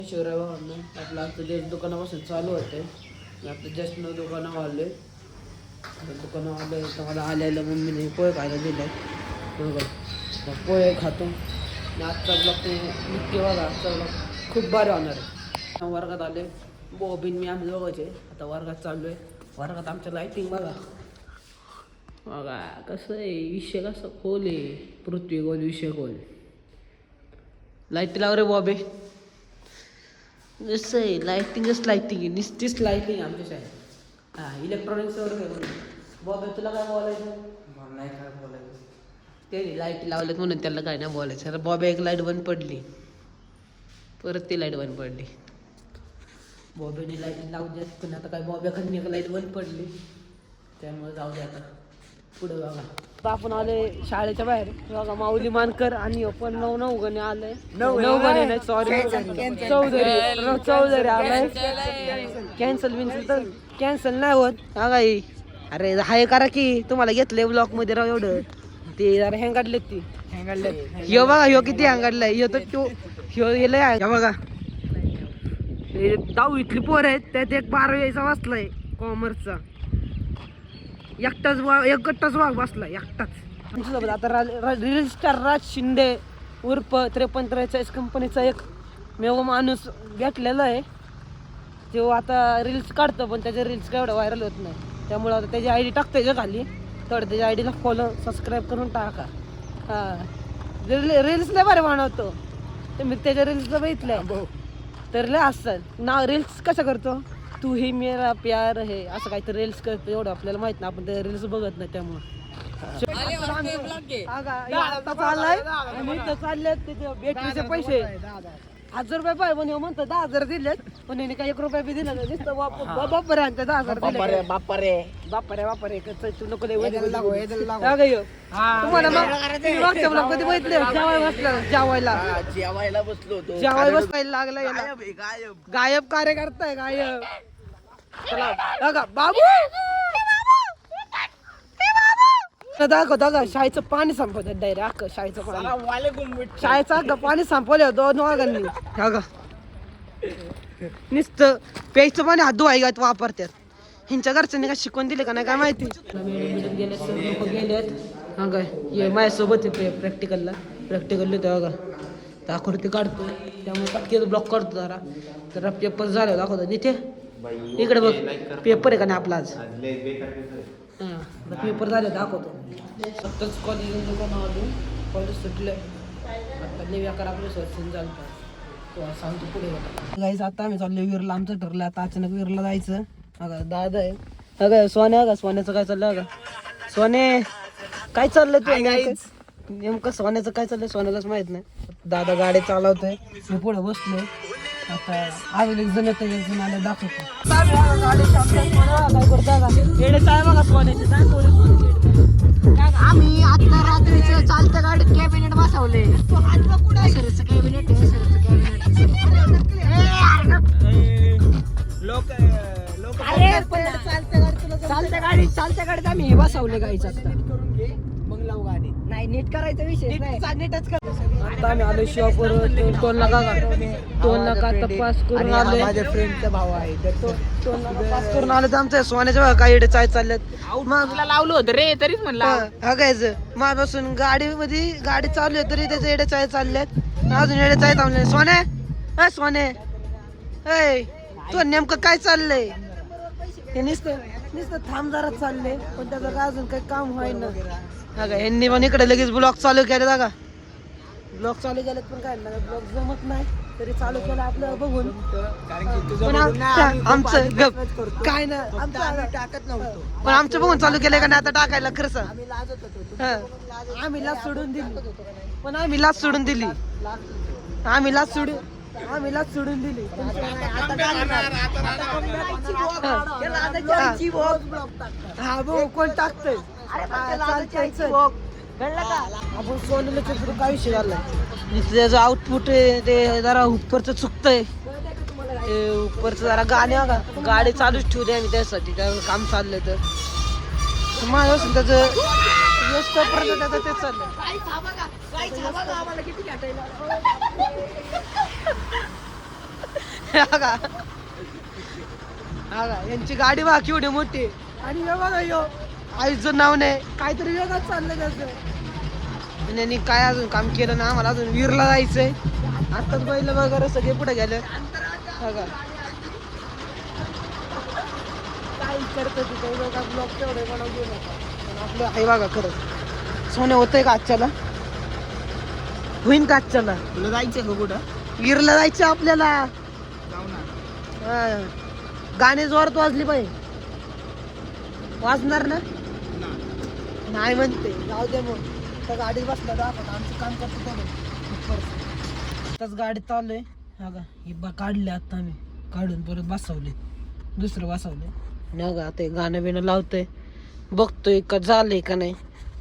शिवराय भावांना आपलं आता जे दुकानापासून चालू होते आता जस्ट न दुकानं वाढले दुकानं वाढले तर मला आलेलं मम्मीने पोहे खायला दिले बघा पोहे खातो आणि आजचा ब्लॉग ते नक्की बघा आजचा ब्लॉग खूप भारी होणार आहे. वर्गात आले बोबिन मी आम्ही दोघांचे आता वर्गात चाललो आहे. वर्गात आमच्या लाईटिंग बघा बघा कसं आहे विषय कसं खोल आहे पृथ्वी गोल विषय खोल लाईट लाव रे बॉबे जसं आहे लाईटिंगच लाईटिंग आहे नुसतीच लाईटिंग आहे आमच्या शाळेत. हां इलेक्ट्रॉनिक्सवर काय म्हणून बॉबे तुला काय बोलायचं मला नाही काय बोलायचं ते लाईट लावलेत म्हणून त्याला काय नाही बोलायचं. अरे बॉबे एक लाईट बंद पडली परत ती लाईट बंद पडली बॉबेने लाईट लावू द्यात पण आता काय बॉब्याकडून एक लाईट बंद पडली त्यामुळे जाऊ द्या आता पुढे बघा. आता आपण आले शाळेच्या बाहेर बघा माऊली मानकर आणि पण नऊ गणे आलंय नऊ गणे नाही सॉरी चौधरी आलाय कॅन्सल बिन्सल तर कॅन्सल नाही होत हा काही अरे हाय करा की तुम्हाला घेतलंय ब्लॉक मध्ये राव एवढं ते जरा हँगाडलेत ती ह्यो बघा ह्यो किती हँगाडलाय ह्यो तर तो ह्यो लय आहे बघा 10वीतली पोर आहेत त्यात एक 12वीचा बसलाय कॉमर्सचा एकटाच वाघ बसला एकटाच. आता रील स्टार राज शिंदे उर्फ 5343 कंपनीचा एक मेव माणूस भेटलेला आहे तो आता रील्स काढतो पण त्याचे रील्स काय एवढं व्हायरल होत नाही त्यामुळे आता त्याची आयडी टाकतोय का खाली तेवढं त्याच्या आयडीला फॉलो सबस्क्राईब करून टाका. हां रील्स लय बरे बनवतो ते मी त्याच्या रील्स बघितलंय तर लय असतात ना रील्स कसं करतो तू ही मेरा प्यार है असं काहीतरी रील्स करतो एवढं आपल्याला माहित नाही आपण ते रील्स बघत नाही त्यामुळे चालले भेटलीचे पैसे 1000 रुपये पाहिजे पण म्हणतो 10,000 दिलेत पण याने काही 1 रुपया बी दिला नाही बापरे आणते 10,000 दिले बापरे तू नको तुम्हाला मागच्या ब्लॉग मध्ये बघितले जेवायला बसवायला लागला गायब कार्यकर्ता आहे गायब चला बाबू दाखव शाळेचं पाणी संपवतात डायरेक्ट शाळेचं पाणी शाळेचं पाणी संपवलं 2 वाघांनी नुसतं प्यायचं पाणी हात धुवायला वापरतात ह्यांच्या घरच्यांनी काय शिकवून दिले का नाही काय माहिती गेलेत हा काय माझ्यासोबत प्रॅक्टिकल होते बघा दाखवते काढतो त्यामुळे पटके ब्लॉक करतो जरा पेपर झालं दाखवतो तिथे इकडे बघ पेपर आहे का नाही आपला आज हां पेपर झाले दाखवतो आत्ताच कॉलेज कॉलेज सुटलं आता लेव्याकर आपले सर्चिंग चालतं सांगतो पुढे जायचं आता आम्ही चाललो वीरला आमचं ठरलं आता अचानक वीरला जायचं अगं दादा आहे अगं सोन्या अगं सोन्याचं काय चाललं अगं सोने काय चाललंय तू नेमकं सोन्याचं काय चाललंय सोन्यालाच माहित नाही दादा गाडी चालवतोय मी पुढे बसलोय आता अजून एक जण येतं एक जण आलं दाखवतो काय बघा सोन्याचे आम्ही आता रात्रीचं चालतं गाडीत कॅबिनेट बसवले सरचं कॅबिनेट आहे सरचं कॅबिनेट चालत्या गाडीत आम्ही हे बसवले गाईच आता मग लावू गाडी नाही नीट करायचा विषय नीटच कर. आता आम्ही आलो शिवापूर टोल नाका तपास करून आले माझ्या फ्रेंडचा भाऊ आहे तपास करून आले तर आमच्या सोन्याच्या बघा काही चाय चालल्यात मग लावलं होतं रे तरीच म्हणलं हगायचं माझ्यापासून गाडीमध्ये गाडी चालू आहे तरी त्याचे एडे चाय चालल्यात अजून एडे चाय थांबले सोने सोने ऐ तू नेमकं काय चाललंय हे नुसतं थांब जरा चालले पण त्याचं काय अजून काही काम व्हायना हा का यांनी पण इकडे लगेच ब्लॉक चालू केले का ब्लॉक चालू केलेत पण काय ना ब्लॉक जमत नाही तरी चालू केलं आपलं बघून आमचं काय ना टाकत नव्हतो पण आमचं बघून चालू केलंय का नाही आता टाकायला खरंच आम्ही लाच सोडून दिली आम्ही लाच सोडून दिली हा भाऊ कोण टाकतोय आपण सोनलं चित्र काय विषय झालाय त्याचं आउटपुट ते जरा उपरचं चुकतंय ते उपरचं जरा गाडी चालूच ठेवली आम्ही त्यासाठी त्यामुळे काम चाललंय तर माझं त्याचं तेच चाललंय हा का यांची गाडी बघा केवढी मोठी आणि हे बघा यो आईचं नाव नाही काहीतरी वेगळंच चाललं त्याचं आणि यांनी काय अजून काम केलं ना आम्हाला अजून वीरला जायचंय आताच बैल वगैरे सगळे पुढे गेले बघा काय करतं तिथे ब्लॉग तेवढे बनवू नका पण आपलं आहे बघा खरंच सोने होतंय का आजच्याला होईन का आजच्याला तुला जायचं का कुठं वीरला जायचं आपल्याला जाऊ ना हा. गाणे जोरात वाजली पाहिजे वाजणार ना नाही म्हणते जाऊ दे मग त्या गाडीत बसला दाखवत आमचं काम करतो त्याच गाडीत चाललोय हा का हे काढले आता आम्ही काढून परत बसवले दुसरं बसवले न गा ते गाणं बिणं लावतोय बघतोय का झालंय का नाही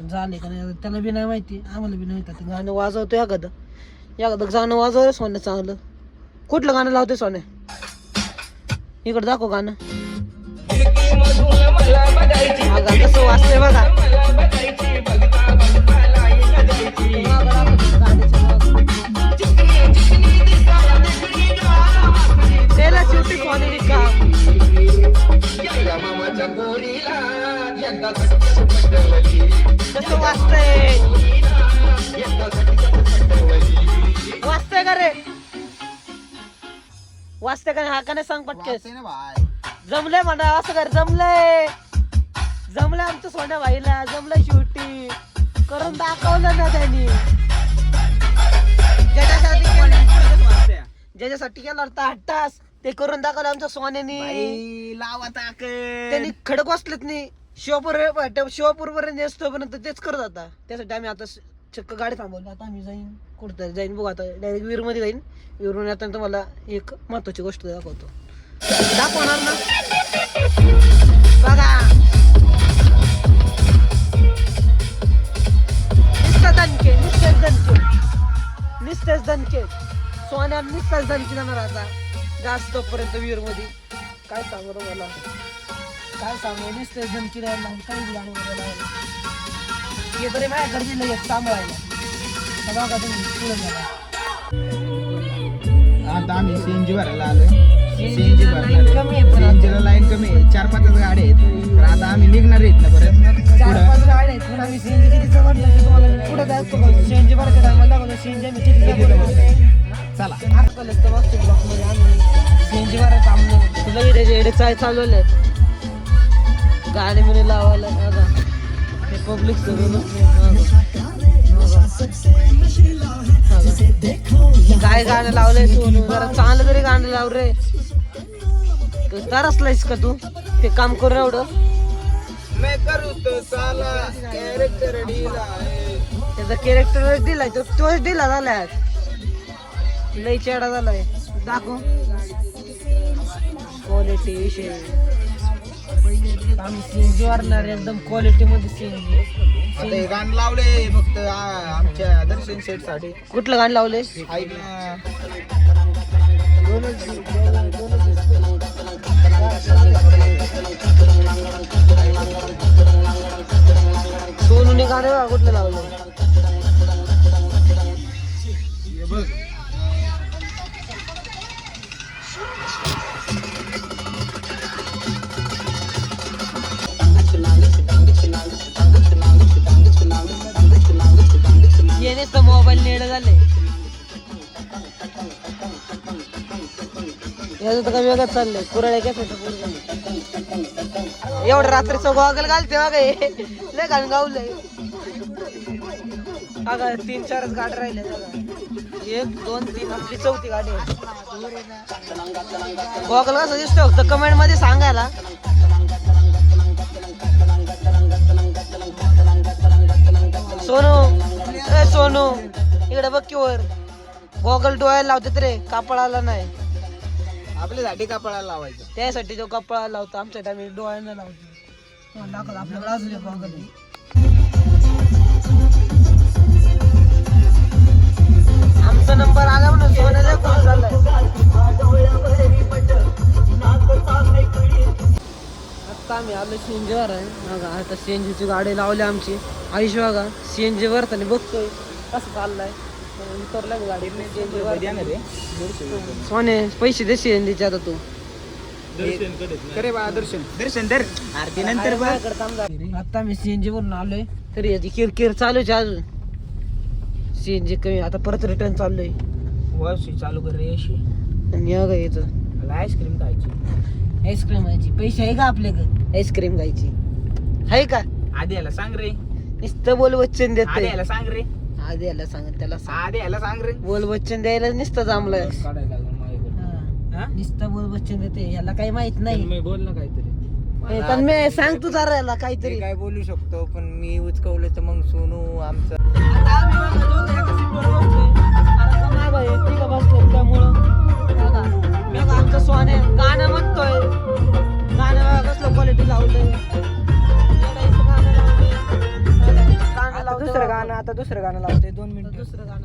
त्याला बी नाही माहिती आम्हाला बी नाही माहिती गाणं वाजवतोय एखादं गाणं वाजवतोय सोनं चांगलं कुठलं गाणं लावतोय सोन्या इकडे दाखव गाणं कसं वाचतंय बघा त्याला शेवटी सोने कसं वाचतंय का रे वाचते का नाही हा का नाही सांग पटकेस जमलंय म्हणा असं कर जमलंय आमचं सोन्या भाईला जमलंय शेवटी करून दाखवलं ना त्यांनी ज्याच्यासाठी केला होता 8 तास ते करून दाखवलं आमच्या सोन्यानी लावा त्यांनी खडक वाचलेत नाही शिवापूर पर्यंत असतो पर्यंत तेच करत होता त्यासाठी आम्ही आता चक्क गाडी थांबवली आता आम्ही जाईन कुठं जाईन बघू आता डायरेक्ट वीर मध्ये जाईन वीरून येताना तुम्हाला एक महत्वाची गोष्ट दाखवतो दाखवणार ना बघा निस्तेच दणके सोन्या निस्तेच दणके जाणार आता जास्त पर्यंत वीर मध्ये काय सांगू रे मला काय सांगू निस्तेच दणके राहायला काही गाणं हे तरी माझ्या गरजेला येत सांभाळायला बघा तुम्ही पुढे गेला आता आम्ही सीएनजी भरायला आलोय सीएनजी सीएनजीला लाईन कमी आहे 4-5 गाड्या आहेत तर आता आम्ही निघणार आहेत ना परत 4-5 गाड्या आहेत पण आम्ही सीएनजी किती जवळ तुम्हाला पुढे जायचं सीएनजी भरायचं टायमाला दाखवतो सीएनजी आम्ही किती चला आजकालच तर वाजतो ब्लॉक मध्ये आम्ही सीएनजी भरायचं थांबलो तुला त्याचे एडे चालवले गाडी मध्ये लावायला बघा हे पब्लिक काय गाणं लावलंय सोनू जरा चांगलं तरी गाणं लाव रे तरसलायस का तू ते काम करू एवढं त्याचा कॅरेक्टर दिलाय तोच दिला झालाय लई चेडा झालाय दाखव क्वालिटी विषय आम्ही सीएनजी वारणार एकदम क्वालिटी मध्ये सीएनजी गाणं लावले फक्त आमच्या दर्शन सेट साठी कुठलं गाणं लावले ऐक ना सोनूने गाणं कुठलं लावलं येणेच तर मोबाईल नेड झाले याचं तर काय वेगळंच चाललंय कुराड्या कसं एवढं रात्रीचं गॉगल घालते बघा लय घाण गावलंय अगं 3-4च गाडी राहिले 1, 2, 3 आपली 4थी गाडी आहे गॉगल कसं दिसतो फक्त कमेंट मध्ये सांगायला सोनू इकडे बघ की वर गॉगल डोळ्याला लावतात रे कापडाला नाही आपल्यासाठी कापडाला लावायचं त्यासाठी तो कपडा लावतो आमच्यासाठी आम्ही डोळ्यांना लावतो दाखवतो आपल्याकडे अजून एक गॉगल आमचा नंबर आला म्हणून सोन्याला कोण चाललाय आता आम्ही आलो सीएनजीवर आहे बघा आता सीएनजीची गाडी लावली आमची आयुष्य बघा सीएनजी वर बघतोय कसं चाललाय उतरला मी गाडी देणार रे सोने पैसे दे सीएनजीचे आता तू करे बा दर्शन दर्शन दर आरती नंतर बा आता मी सीएनजी वरून आलोय तरी याची किरकिर चालूच आहे अजून सीएनजी कमी आता परत रिटर्न चाललोय वॉशी चालू कर रे अशी आणि या यायचं मला आईस्क्रीम खायची आईस्क्रीम खायची पैसे आहे का आपल्याकडे आईस्क्रीम खायची आहे का आधी याला सांग रे नुसतं बोल वचन देत आधी याला सांग रे आधी याला सांग त्याला सांग. आधी याला सांग रे बोल वचन द्यायला नुसतं जमलंय काढायला लागलं माझ्याकडे हा. नुसतं बोल वचन देते याला काही माहित नाही मी बोल ना काहीतरी हे पण मी सांग तू जरा याला काहीतरी काय बोलू शकतो पण मी उचकवलं तर मग सोनू आमचं आता आम्ही बघा दोघं एका सीटवर बसलोय. आता तो मागं आहे, तिघं बसलोय. त्यामुळं बघा, बघा आमचं सोने गाणं म्हणतोय. गाणं बघा कसलं क्वालिटी लावलंय. येडायचं गाणं लावलंय. गाणं लावतोय. दुसरं गाणं आता दुसरं गाणं लावते 2 मिनिटं दुसरं गाणं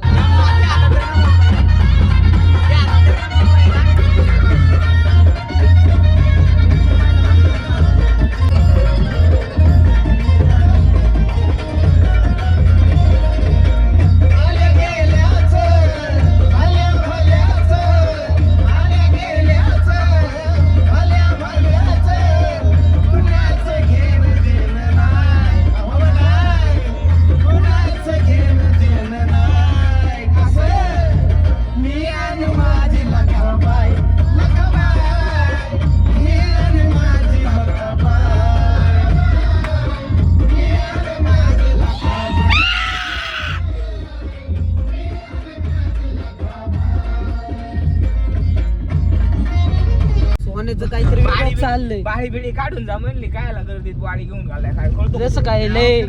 सोन्याचं काहीतरी वेगळं चाललंय. बाळी बिळी काढून जा म्हणली काय गर्दीत वाडी घेऊन घालाय काय कळतो जसं काय लय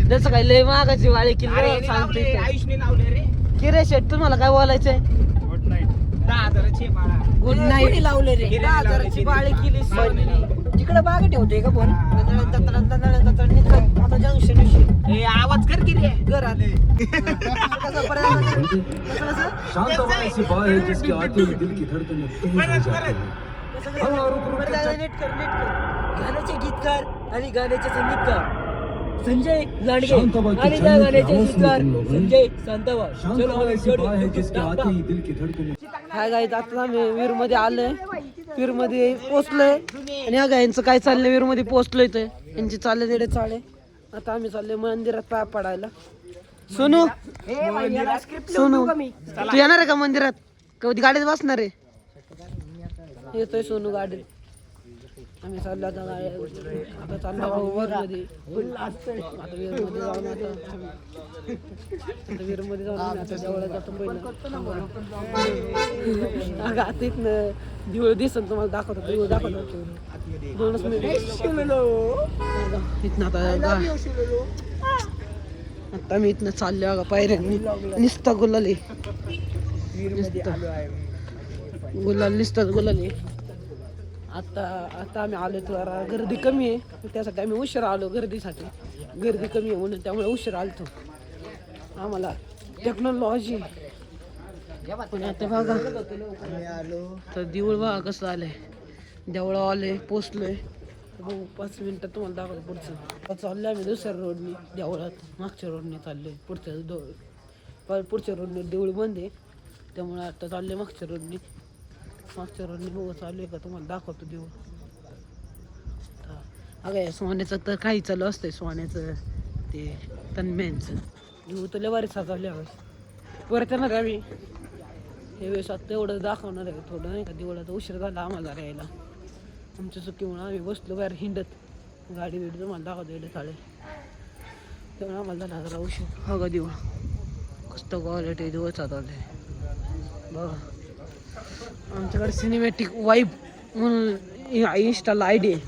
जसं काय लय मागाची वाळी किल्ली अरे सांगते लावले आयुषने लावले रे किरे शेट तुम्हाला काय बोलायचंय 10,000चे बाळा गुड नाईट लावले रे किरे 10,000ची वाळी केली सोन्याने. तिकडे बाग ठेवते का पण आता जंक्शन ए आवाज कर की रे घरात शांत होने से बाहर है जिसके आते ही दिल की धड़कनें तेज हो जाती हैं। गाण्याचे गीतकार आणि गाण्याचे संगीतकार संजय लांडगे शांतबा की आणि त्या चलने गाण्याचे की आवाज गीतकार में तुम लोग हैं। संजय शांतबा शांत चलो होने से बाहर है हम जिसके आते ही दिल की धड़कनें हाय गाईज आता आम्ही वीर मध्ये आलोय वीर मध्ये पोहोचलोय आणि या गायींचं काय चाललंय वीर मध्ये पोहोचलोय ते यांची चालले तिकडे चाले आता आम्ही चाललोय मंदिरात पाय पडायला. सोनू सोनू तू येणार आहे का मंदिरात कधी गाडीत बसणार आहे येतोय सोनू गाडीत आम्ही चाललो आता आता चाललो वीर मध्ये आता वीर मध्ये जाऊन आता वीर मध्ये जाऊन आम्ही आता जवळ जातो पहिलं अगं आता इथनं दिवळ दिसन तुम्हाला दाखवतो दिवळ दाखवतो 2 मिनिट इथनं आता मी इथनं चाललो अगं पायऱ्यांनी निसता गुलाली गुलाल निसतात गुलाली आता आम्ही आलो तर गर्दी कमी आहे त्यासाठी आम्ही उशीर आलो गर्दीसाठी गर्दी कमी आहे म्हणून त्यामुळे उशीर आलतो आम्हाला टेक्नॉलॉजी पण आता बघा तर देऊळ बघा कसं आलंय देवळा आले पोचलोय हो 5 मिनिटात तुम्हाला दाखवतो पुढचं चाललोय आम्ही दुसऱ्या रोडनी देवळात मागच्या रोडने चाललोय पुढच्या रोडने देऊळ बंद आहे त्यामुळे आता चाललोय मागच्या रोडनी बघा चालू आहे का तुम्हाला दाखवतो देऊळ अगं सोन्याचं तर काही चालू असतंय सोन्याचं ते तन्म्यांचं देऊळ तर लय भारी साजवले हवं परत येणार आम्ही हे वेळेस आता एवढं दाखवणार आहे थोडं नाही का देवळाचा उशीर झाला आम्हाला यायला आमच्या चुकीमुळे आम्ही बसलो बाहेर हिंडत गाडी बिडी तुम्हाला दाखवतो एवढे साडे त्यामुळे आम्हाला झाला जरा उशीर हा का देऊळ कसं क्वालिटी देऊळ चालवले बघा आमच्याकडे सिनेमॅटिक वाईब म्हणून इंस्टाला आयडी आहे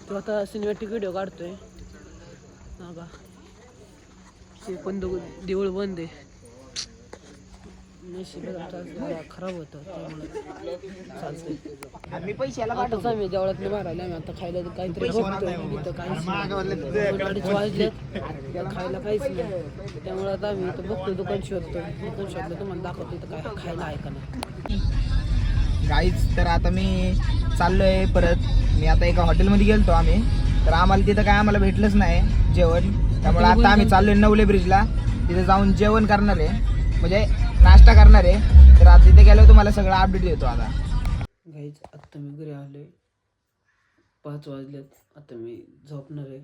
तो आता सिनेमॅटिक व्हिडिओ काढतोय का ते पण देऊळ बंद आहे नशीब खराब होतं त्यामुळे चालतंय मी पैशाला आताच आम्ही देवळात मारायला आम्ही आता खायला काहीतरी बघतोय इथं काहीच 2:30 वाजले खायला काहीच नाही त्यामुळे आता आम्ही इथं बघतो दुकान शोधलं तुम्हाला दाखवतो इथं काय खायला आहे का नाही गाईच तर आता मी चाललोय परत मी आता एका हॉटेलमध्ये गेलतो आम्ही तर आम्हाला तिथं काय आम्हाला भेटलंच नाही जेवण त्यामुळे आता आम्ही चाललोय नवले ब्रिजला तिथे जाऊन जेवण करणार आहे म्हणजे नाश्ता करणार आहे. तर आता तिथे गेल्यावर तुम्हाला सगळं अपडेट देतो. आता गाईज आत्ता मी घरी आलोय, 5 वाजलेत. आता मी झोपणार आहे.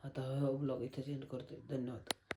आता हा ब्लॉग इथे एंड करतोय. धन्यवाद.